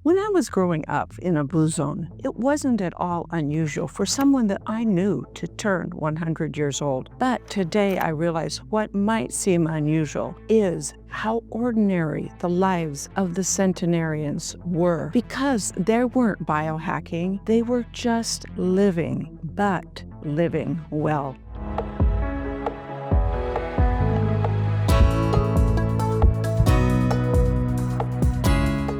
When I was growing up in a blue zone, it wasn't at all unusual for someone that I knew to turn 100 years old. But today I realize what might seem unusual is how ordinary the lives of the centenarians were. Because they weren't biohacking, they were just living, but living well.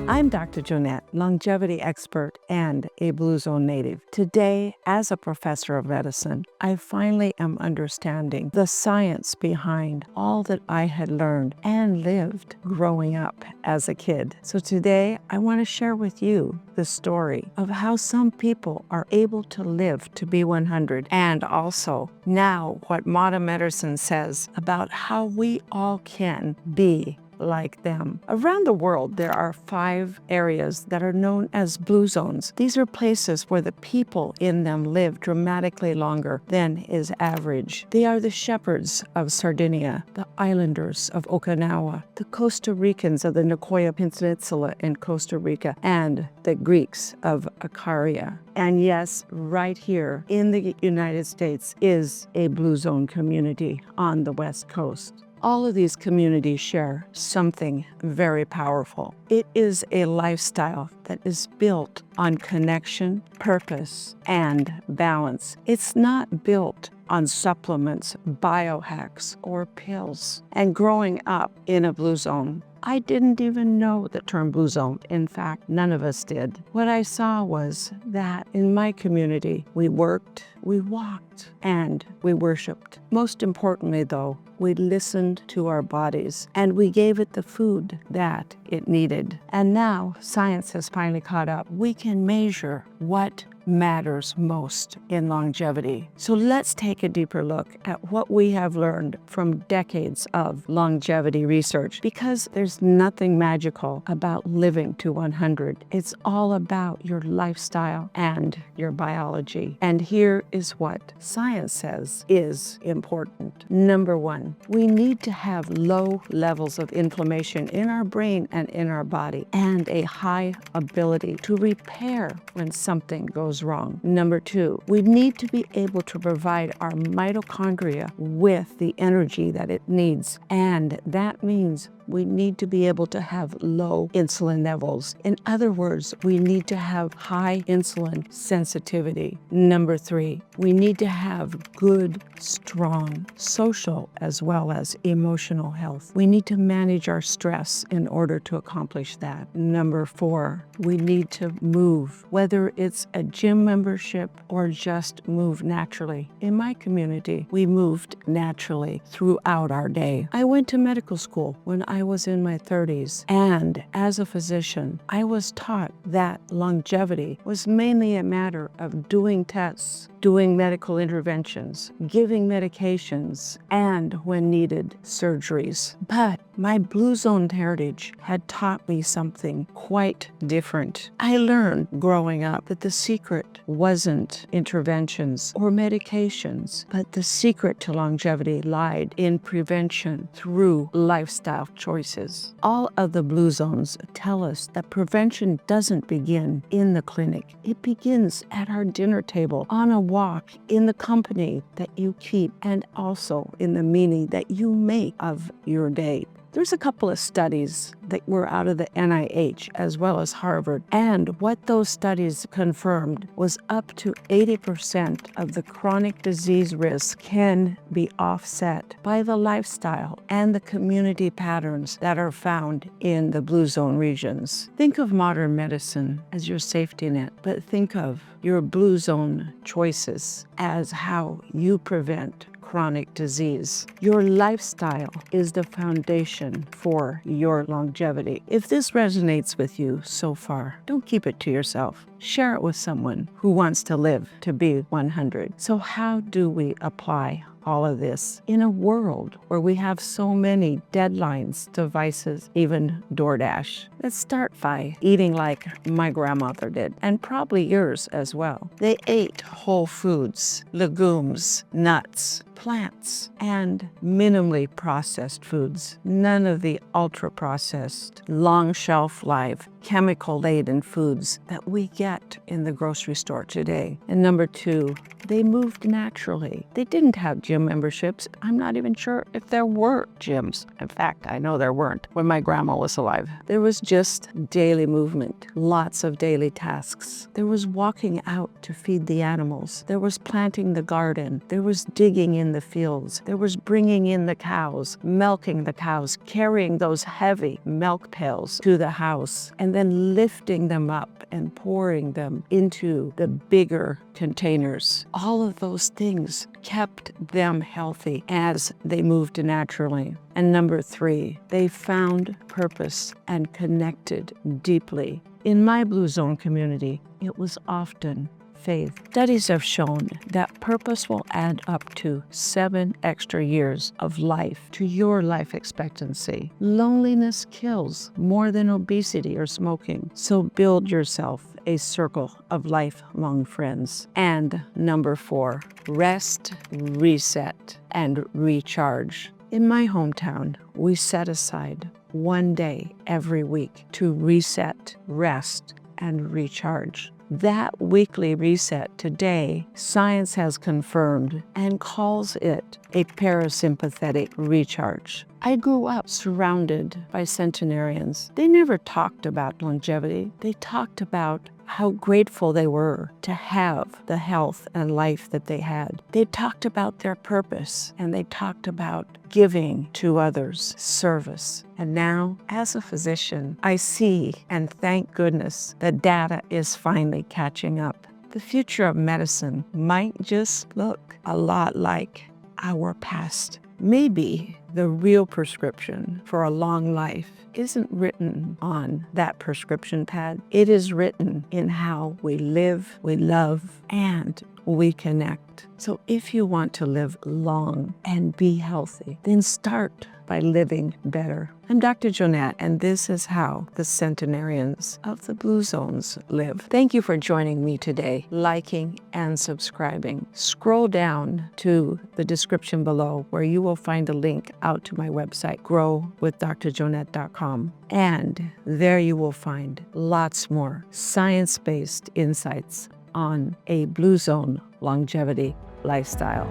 I'm Dr. Joanette, longevity expert and a Blue Zone native. Today, as a professor of medicine, I finally am understanding the science behind all that I had learned and lived growing up as a kid. So today, I want to share with you the story of how some people are able to live to be 100, and also now what modern medicine says about how we all can be like them. Around the world, there are 5 areas that are known as blue zones. These are places where the people in them live dramatically longer than is average. They are the shepherds of Sardinia, the islanders of Okinawa, the Costa Ricans of the Nicoya Peninsula in Costa Rica, and the Greeks of Icaria. And yes, right here in the United States is a blue zone community on the West Coast. All of these communities share something very powerful. It is a lifestyle that is built on connection, purpose, and balance. It's not built on supplements, biohacks, or pills. And growing up in a blue zone, I didn't even know the term blue zone. In fact, none of us did. What I saw was that in my community, we worked, we walked, and we worshiped. Most importantly, though, we listened to our bodies and we gave it the food that it needed. And now science has finally caught up. We can measure what matters most in longevity. So let's take a deeper look at what we have learned from decades of longevity research, because there's nothing magical about living to 100. It's all about your lifestyle and your biology. And here is what science says is important. Number 1, we need to have low levels of inflammation in our brain and in our body, and a high ability to repair when something goes wrong. Number 2, we need to be able to provide our mitochondria with the energy that it needs. And that means we need to be able to have low insulin levels. In other words, we need to have high insulin sensitivity. Number 3, we need to have good, strong social as well as emotional health. We need to manage our stress in order to accomplish that. Number 4, we need to move, whether it's a gym membership or just move naturally. In my community, we moved naturally throughout our day. I went to medical school when I was in my 30s, and as a physician, I was taught that longevity was mainly a matter of doing tests, doing medical interventions, giving medications, and when needed, surgeries. But my blue zone heritage had taught me something quite different. I learned growing up that the secret wasn't interventions or medications, but the secret to longevity lied in prevention through lifestyle choices. All of the blue zones tell us that prevention doesn't begin in the clinic. It begins at our dinner table, on a walk, in the company that you keep, and also in the meaning that you make of your day. There's a couple of studies that were out of the NIH as well as Harvard, and what those studies confirmed was up to 80% of the chronic disease risk can be offset by the lifestyle and the community patterns that are found in the blue zone regions. Think of modern medicine as your safety net, but think of your blue zone choices as how you prevent chronic disease. Your lifestyle is the foundation for your longevity. If this resonates with you so far, don't keep it to yourself. Share it with someone who wants to live to be 100. So how do we apply all of this in a world where we have so many deadlines, devices, even DoorDash? Let's start by eating like my grandmother did, and probably yours as well. They ate whole foods, legumes, nuts, plants, and minimally processed foods. None of the ultra-processed, long shelf life, chemical-laden foods that we get in the grocery store today. And number two, they moved naturally. They didn't have gym memberships. I'm not even sure if there were gyms. In fact, I know there weren't when my grandma was alive. There was just daily movement, lots of daily tasks. There was walking out to feed the animals. There was planting the garden. There was digging in the fields. There was bringing in the cows, milking the cows, carrying those heavy milk pails to the house, and then lifting them up and pouring them into the bigger containers. All of those things kept them healthy as they moved naturally. And number three, they found purpose and connected deeply. In my Blue Zone community, it was often faith. Studies have shown that purpose will add up to 7 extra years of life to your life expectancy. Loneliness kills more than obesity or smoking. So build yourself a circle of lifelong friends. And number 4, rest, reset, and recharge. In my hometown, we set aside 1 day every week to reset, rest, and recharge. That weekly reset today, science has confirmed and calls it a parasympathetic recharge. I grew up surrounded by centenarians. They never talked about longevity. They talked about how grateful they were to have the health and life that they had. They talked about their purpose, and they talked about giving to others, service. And now, as a physician, I see, and thank goodness, the data is finally catching up. The future of medicine might just look a lot like our past. Maybe the real prescription for a long life isn't written on that prescription pad. It is written in how we live, we love, and we connect. So if you want to live long and be healthy, then start by living better. I'm Dr. Joanette, and this is how the centenarians of the Blue Zones live. Thank you for joining me today, liking and subscribing. Scroll down to the description below where you will find a link out to my website, growwithdrjoanette.com. And there you will find lots more science-based insights on a Blue Zone longevity lifestyle.